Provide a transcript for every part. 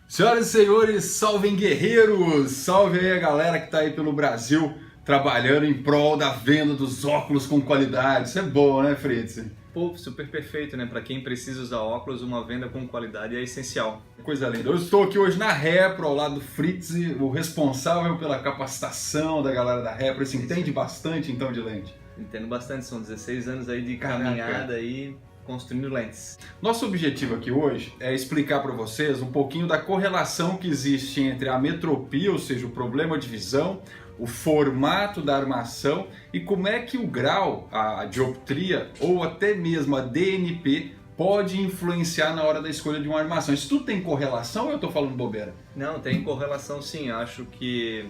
Senhoras e senhores, salvem guerreiros! Salve aí a galera que está aí pelo Brasil trabalhando em prol da venda dos óculos com qualidade. Isso é bom, né, Fritz? Pô, super perfeito, né? Para quem precisa usar óculos, uma venda com qualidade é essencial. Coisa linda. Eu estou aqui hoje na Repro, ao lado do Fritz, o responsável pela capacitação da galera da Repro. Você entende bastante, então, de lente? Entendo bastante, são 16 anos aí de Caraca. caminhada aí construindo lentes. Nosso objetivo aqui hoje é explicar para vocês um pouquinho da correlação que existe entre a metropia, ou seja, o problema de visão, o formato da armação e como é que o grau, a dioptria ou até mesmo a DNP pode influenciar na hora da escolha de uma armação. Isso tudo tem correlação ou eu estou falando bobeira? Não, tem correlação sim. Acho que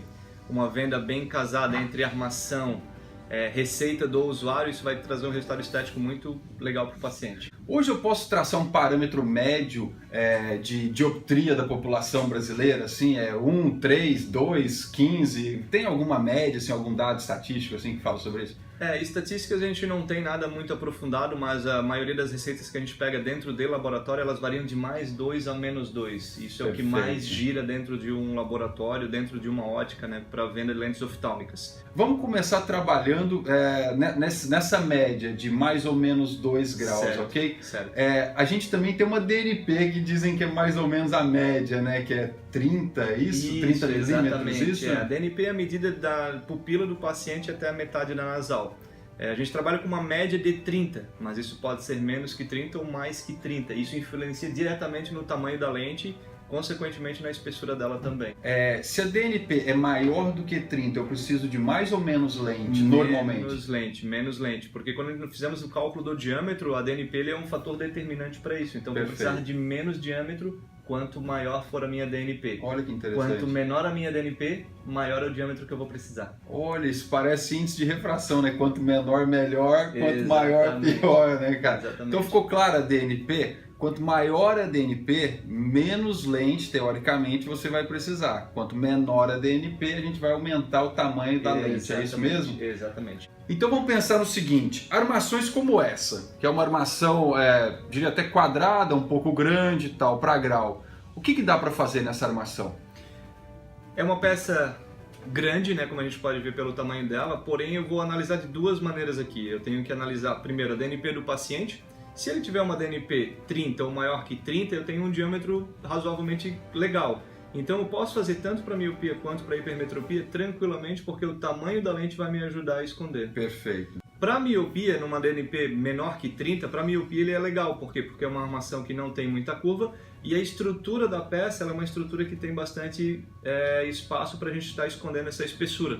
uma venda bem casada entre armação, receita do usuário, isso vai trazer um resultado estético muito legal para o paciente. Hoje eu posso traçar um parâmetro médio de dioptria da população brasileira, assim, 1, 3, 2, 15, tem alguma média, assim, algum dado estatístico assim, que fala sobre isso? Estatísticas a gente não tem nada muito aprofundado, mas a maioria das receitas que a gente pega dentro de laboratório, elas variam de +2 a -2. Isso é o que mais gira dentro de um laboratório, dentro de uma ótica, né, para venda de lentes oftálmicas. Vamos começar trabalhando nessa média de mais ou menos 2 graus, certo, ok? Certo. A gente também tem uma DNP que dizem que é mais ou menos a média, né? Que é 30, isso? 30 milímetros, exatamente. isso? A DNP é a medida da pupila do paciente até a metade da nasal. A gente trabalha com uma média de 30, mas isso pode ser menos que 30 ou mais que 30. Isso influencia diretamente no tamanho da lente, consequentemente na espessura dela também. Se a DNP é maior do que 30, eu preciso de mais ou menos lente, normalmente? Menos lente, porque quando fizemos o cálculo do diâmetro, a DNP ele é um fator determinante para isso. Então, vou precisar de menos diâmetro quanto maior for a minha DNP. Olha que interessante. Quanto menor a minha DNP, maior é o diâmetro que eu vou precisar. Olha, isso parece índice de refração, né? Quanto menor, melhor, quanto maior, pior, né, cara? Exatamente. Então ficou clara a DNP? Quanto maior a DNP, menos lente, teoricamente, você vai precisar. Quanto menor a DNP, a gente vai aumentar o tamanho da lente, é isso mesmo? Exatamente. Então vamos pensar no seguinte, armações como essa, que é uma armação, diria até quadrada, um pouco grande e tal, para grau. O que dá para fazer nessa armação? É uma peça grande, né, como a gente pode ver pelo tamanho dela, porém eu vou analisar de duas maneiras aqui. Eu tenho que analisar primeiro a DNP do paciente. Se ele tiver uma DNP 30 ou maior que 30, eu tenho um diâmetro razoavelmente legal. Então eu posso fazer tanto para miopia quanto para hipermetropia tranquilamente, porque o tamanho da lente vai me ajudar a esconder. Perfeito. Para miopia, numa DNP menor que 30, para miopia ele é legal. Por quê? Porque é uma armação que não tem muita curva e a estrutura da peça ela é uma estrutura que tem bastante espaço para a gente estar escondendo essa espessura.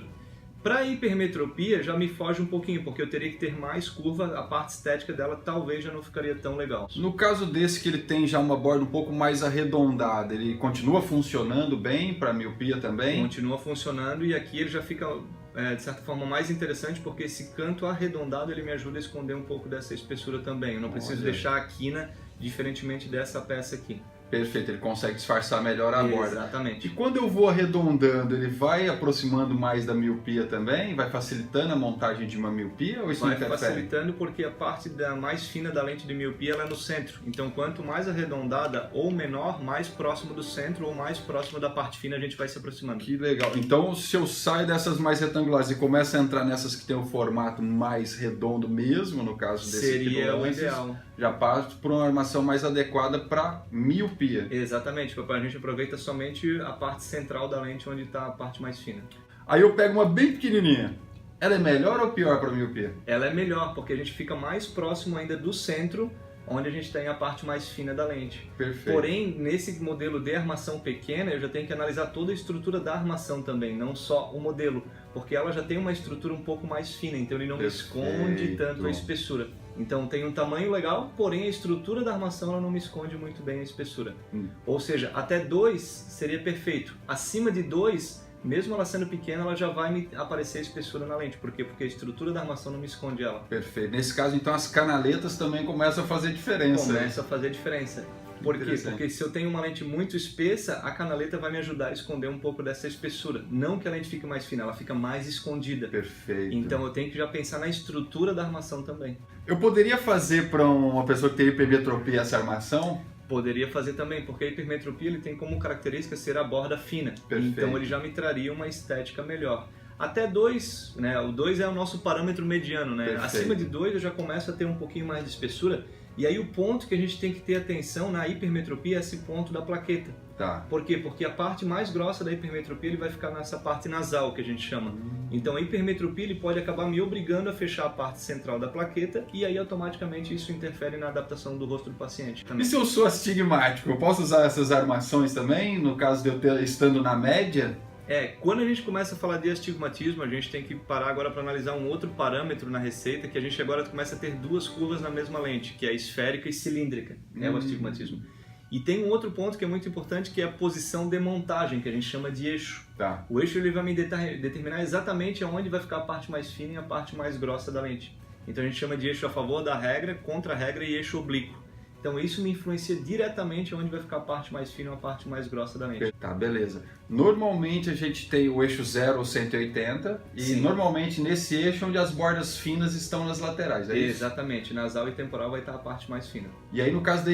Para hipermetropia já me foge um pouquinho, porque eu teria que ter mais curva, a parte estética dela talvez já não ficaria tão legal. No caso desse que ele tem já uma borda um pouco mais arredondada, ele continua funcionando bem para miopia também? Continua funcionando e aqui ele já fica de certa forma mais interessante, porque esse canto arredondado ele me ajuda a esconder um pouco dessa espessura também. Eu não preciso deixar a quina diferentemente dessa peça aqui. Perfeito, ele consegue disfarçar melhor a borda. Exatamente. E quando eu vou arredondando, ele vai aproximando mais da miopia também? Vai facilitando a montagem de uma miopia ou isso não interfere? Vai facilitando porque a parte mais fina da lente de miopia ela é no centro. Então quanto mais arredondada ou menor, mais próximo do centro ou mais próximo da parte fina a gente vai se aproximando. Que legal. Então se eu saio dessas mais retangulares e começo a entrar nessas que tem o formato mais redondo mesmo, no caso desse seria o ideal. Já passo por uma armação mais adequada para miopia. Exatamente, a gente aproveita somente a parte central da lente onde está a parte mais fina. Aí eu pego uma bem pequenininha. Ela é melhor ou pior para miopia? Ela é melhor, porque a gente fica mais próximo ainda do centro, onde a gente tem a parte mais fina da lente. Perfeito. Porém, nesse modelo de armação pequena, eu já tenho que analisar toda a estrutura da armação também, não só o modelo, porque ela já tem uma estrutura um pouco mais fina, então ele não me esconde tanto a espessura. Então tem um tamanho legal, porém a estrutura da armação ela não me esconde muito bem a espessura. Ou seja, até 2 seria perfeito. Acima de 2, mesmo ela sendo pequena, ela já vai me aparecer a espessura na lente. Por quê? Porque a estrutura da armação não me esconde ela. Perfeito. Nesse caso, então, as canaletas também começam a fazer diferença. Começa a fazer diferença. Por quê? Porque se eu tenho uma lente muito espessa, a canaleta vai me ajudar a esconder um pouco dessa espessura. Não que a lente fique mais fina, ela fica mais escondida. Perfeito. Então eu tenho que já pensar na estrutura da armação também. Eu poderia fazer para uma pessoa que tem hipermetropia essa armação? Poderia fazer também, porque a hipermetropia ele tem como característica ser a borda fina. Perfeito. Então ele já me traria uma estética melhor. Até 2, né? O 2 é o nosso parâmetro mediano, né? Perfeito. Acima de 2 eu já começo a ter um pouquinho mais de espessura. E aí o ponto que a gente tem que ter atenção na hipermetropia é esse ponto da plaqueta. Tá. Por quê? Porque a parte mais grossa da hipermetropia ele vai ficar nessa parte nasal, que a gente chama. Então a hipermetropia ele pode acabar me obrigando a fechar a parte central da plaqueta e aí automaticamente isso interfere na adaptação do rosto do paciente. E se eu sou astigmático, eu posso usar essas armações também, no caso de eu estando na média? Quando a gente começa a falar de astigmatismo, a gente tem que parar agora para analisar um outro parâmetro na receita, que a gente agora começa a ter duas curvas na mesma lente, que é esférica e cilíndrica, é o astigmatismo. E tem um outro ponto que é muito importante, que é a posição de montagem, que a gente chama de eixo. Tá. O eixo ele vai me determinar exatamente onde vai ficar a parte mais fina e a parte mais grossa da lente. Então a gente chama de eixo a favor da regra, contra a regra e eixo oblíquo. Então isso me influencia diretamente onde vai ficar a parte mais fina ou a parte mais grossa da lente. Tá, beleza. Normalmente a gente tem o eixo 0 ou 180 e Sim. normalmente nesse eixo onde as bordas finas estão nas laterais, é isso? Exatamente, nasal e temporal vai estar a parte mais fina. E aí no caso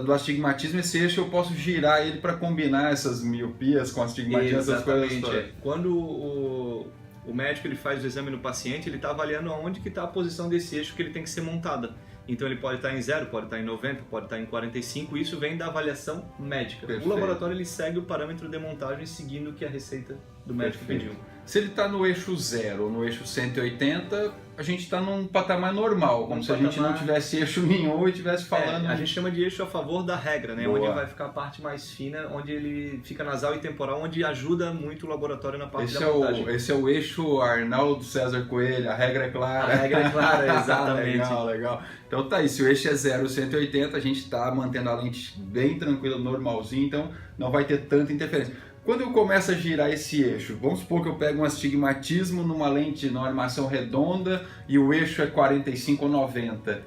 do astigmatismo, esse eixo eu posso girar ele para combinar essas miopias com astigmatismo, essas coisas todas. Quando o médico ele faz o exame no paciente, ele está avaliando aonde que está a posição desse eixo que ele tem que ser montada. Então ele pode estar em 0, pode estar em 90, pode estar em 45, isso vem da avaliação médica. Perfeito. O laboratório ele segue o parâmetro de montagem seguindo o que a receita do médico Perfeito. pediu. Se ele está no eixo 0 ou no eixo 180, a gente está num patamar normal, como se a gente não tivesse eixo nenhum e estivesse falando... A gente chama de eixo a favor da regra, né? Boa. Onde vai ficar a parte mais fina, onde ele fica nasal e temporal, onde ajuda muito o laboratório na parte da montagem. Esse é o eixo Arnaldo César Coelho, a regra é clara. A regra é clara, exatamente. Legal, legal. Então tá aí, se o eixo é 0 ou 180, a gente está mantendo a lente bem tranquila, normalzinho, então não vai ter tanta interferência. Quando eu começo a girar esse eixo, vamos supor que eu pego um astigmatismo numa lente, numa armação redonda e o eixo é 45 ou 90.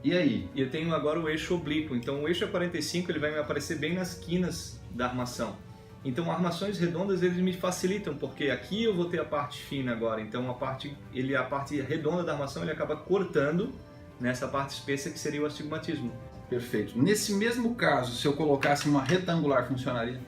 E aí? E eu tenho agora o eixo oblíquo, então o eixo é 45, ele vai me aparecer bem nas quinas da armação. Então armações redondas eles me facilitam, porque aqui eu vou ter a parte fina agora, então a parte redonda da armação ele acaba cortando nessa parte espessa que seria o astigmatismo. Perfeito. Nesse mesmo caso, se eu colocasse uma retangular, funcionaria?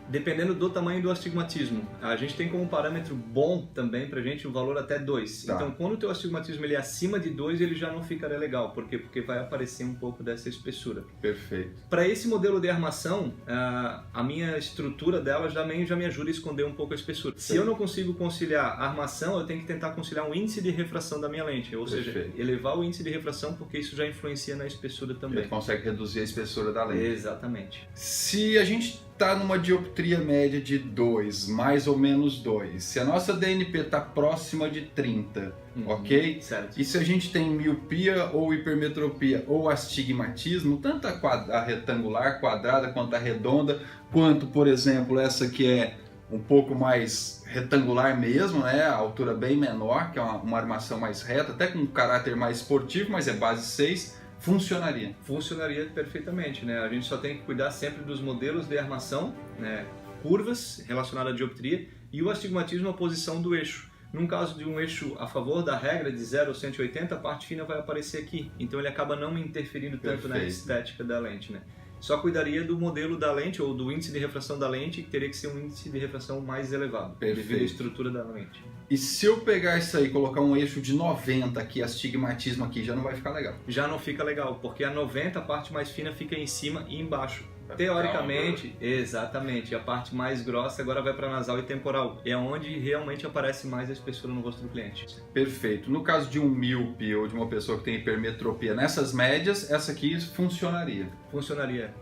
Dependendo do tamanho do astigmatismo. A gente tem como parâmetro bom também pra gente o valor até 2. Tá. Então quando o teu astigmatismo ele é acima de 2, ele já não ficaria legal. Por quê? Porque vai aparecer um pouco dessa espessura. Perfeito. Para esse modelo de armação, a minha estrutura dela já me ajuda a esconder um pouco a espessura. Se eu não consigo conciliar a armação, eu tenho que tentar conciliar um índice de refração da minha lente. Ou seja, elevar o índice de refração, porque isso já influencia na espessura também. Ele consegue reduzir a espessura da lente. Exatamente. Se a gente está numa dioptria média de 2, mais ou menos 2, se a nossa DNP está próxima de 30, ok? Certo. E se a gente tem miopia ou hipermetropia ou astigmatismo, tanto a retangular, quadrada, quanto a redonda, quanto, por exemplo, essa que é um pouco mais retangular mesmo, né? A altura bem menor, que é uma armação mais reta, até com um caráter mais esportivo, mas é base 6, funcionaria? Funcionaria perfeitamente, né? A gente só tem que cuidar sempre dos modelos de armação, né? Curvas relacionadas à dioptria e o astigmatismo, a posição do eixo. Num caso de um eixo a favor da regra de 0 a 180, a parte fina vai aparecer aqui, então ele acaba não me interferindo tanto na estética da lente, né? Só cuidaria do modelo da lente ou do índice de refração da lente, que teria que ser um índice de refração mais elevado, devido à estrutura da lente. E se eu pegar isso aí e colocar um eixo de 90 aqui, astigmatismo aqui, já não vai ficar legal? Já não fica legal, porque a 90 a parte mais fina fica em cima e embaixo. Teoricamente, exatamente, a parte mais grossa agora vai para nasal e temporal, é onde realmente aparece mais a espessura no rosto do cliente. Perfeito. No caso de um míope ou de uma pessoa que tem hipermetropia, nessas médias, essa aqui funcionaria? Funcionaria.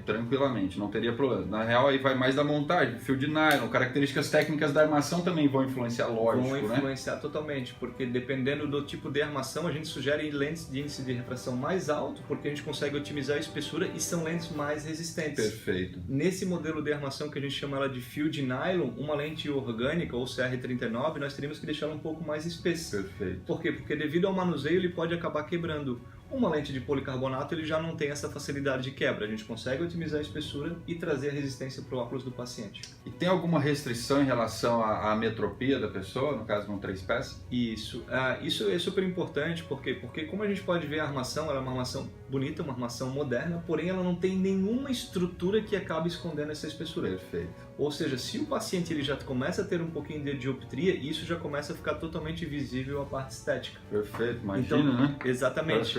Tranquilamente, não teria problema. Na real, aí vai mais da montagem, fio de nylon, características técnicas da armação também vão influenciar, lógico, né? Vão influenciar totalmente, porque dependendo do tipo de armação, a gente sugere lentes de índice de refração mais alto, porque a gente consegue otimizar a espessura e são lentes mais resistentes. Perfeito. Nesse modelo de armação que a gente chama ela de fio de nylon, uma lente orgânica ou CR39, nós teríamos que deixá-la um pouco mais espessa. Perfeito. Por quê? Porque devido ao manuseio ele pode acabar quebrando. Uma lente de policarbonato ele já não tem essa facilidade de quebra, a gente consegue otimizar a espessura e trazer a resistência para o óculos do paciente. E tem alguma restrição em relação à metropia da pessoa, no caso de um 3-peça? Isso é super importante, porque como a gente pode ver a armação, ela é uma armação bonita, uma armação moderna, porém ela não tem nenhuma estrutura que acabe escondendo essa espessura. Perfeito. Ou seja, se o paciente ele já começa a ter um pouquinho de dioptria, isso já começa a ficar totalmente visível a parte estética. Perfeito, imagina, então, né? Exatamente.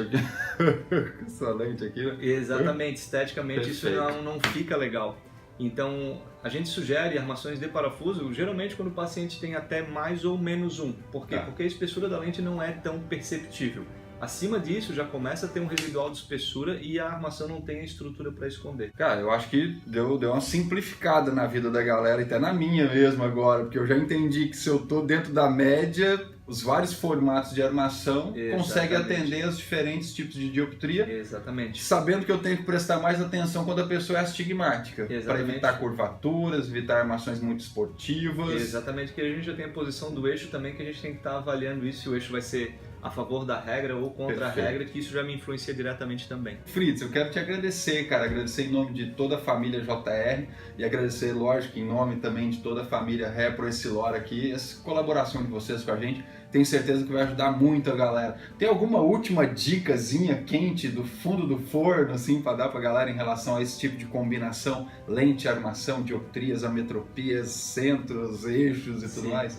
Essa lente aqui, né? Exatamente, esteticamente Perfeito. isso não fica legal. Então, a gente sugere armações de parafuso, geralmente quando o paciente tem até mais ou menos um. Por quê? Porque a espessura da lente não é tão perceptível. Acima disso, já começa a ter um residual de espessura e a armação não tem a estrutura para esconder. Cara, eu acho que deu uma simplificada na vida da galera, e até na minha mesmo agora, porque eu já entendi que se eu tô dentro da média, os vários formatos de armação conseguem atender os diferentes tipos de dioptria. Exatamente. Sabendo que eu tenho que prestar mais atenção quando a pessoa é astigmática, para evitar curvaturas, evitar armações muito esportivas. Exatamente, que a gente já tem a posição do eixo também, que a gente tem que estar avaliando isso, se o eixo vai ser a favor da regra ou contra a regra, que isso já me influencia diretamente também. Fritz, eu quero te agradecer, cara, agradecer em nome de toda a família JR e agradecer, lógico, em nome também de toda a família Repro Essilor aqui, essa colaboração de vocês com a gente, tenho certeza que vai ajudar muito a galera. Tem alguma última dicasinha quente do fundo do forno, assim, para dar pra galera em relação a esse tipo de combinação, lente, armação, dioptrias, ametropias, centros, eixos e tudo mais?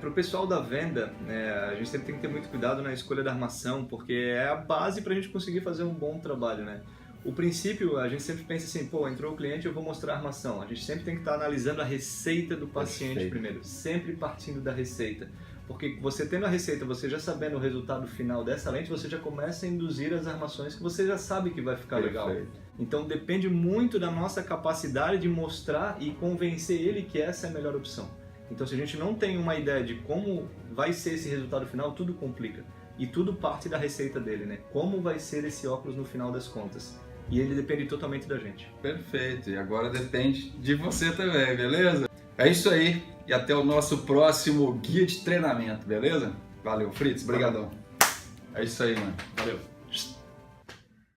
Para o pessoal da venda, a gente sempre tem que ter muito cuidado na escolha da armação, porque é a base para a gente conseguir fazer um bom trabalho, né? O princípio, a gente sempre pensa assim, pô, entrou o cliente, eu vou mostrar a armação. A gente sempre tem que estar analisando a receita do paciente primeiro, sempre partindo da receita. Porque você tendo a receita, você já sabendo o resultado final dessa lente, você já começa a induzir as armações que você já sabe que vai ficar legal. Então depende muito da nossa capacidade de mostrar e convencer ele que essa é a melhor opção. Então, se a gente não tem uma ideia de como vai ser esse resultado final, tudo complica. E tudo parte da receita dele, né? Como vai ser esse óculos no final das contas. E ele depende totalmente da gente. Perfeito. E agora depende de você também, beleza? É isso aí. E até o nosso próximo guia de treinamento, beleza? Valeu, Fritz. Obrigadão. É isso aí, mano. Valeu.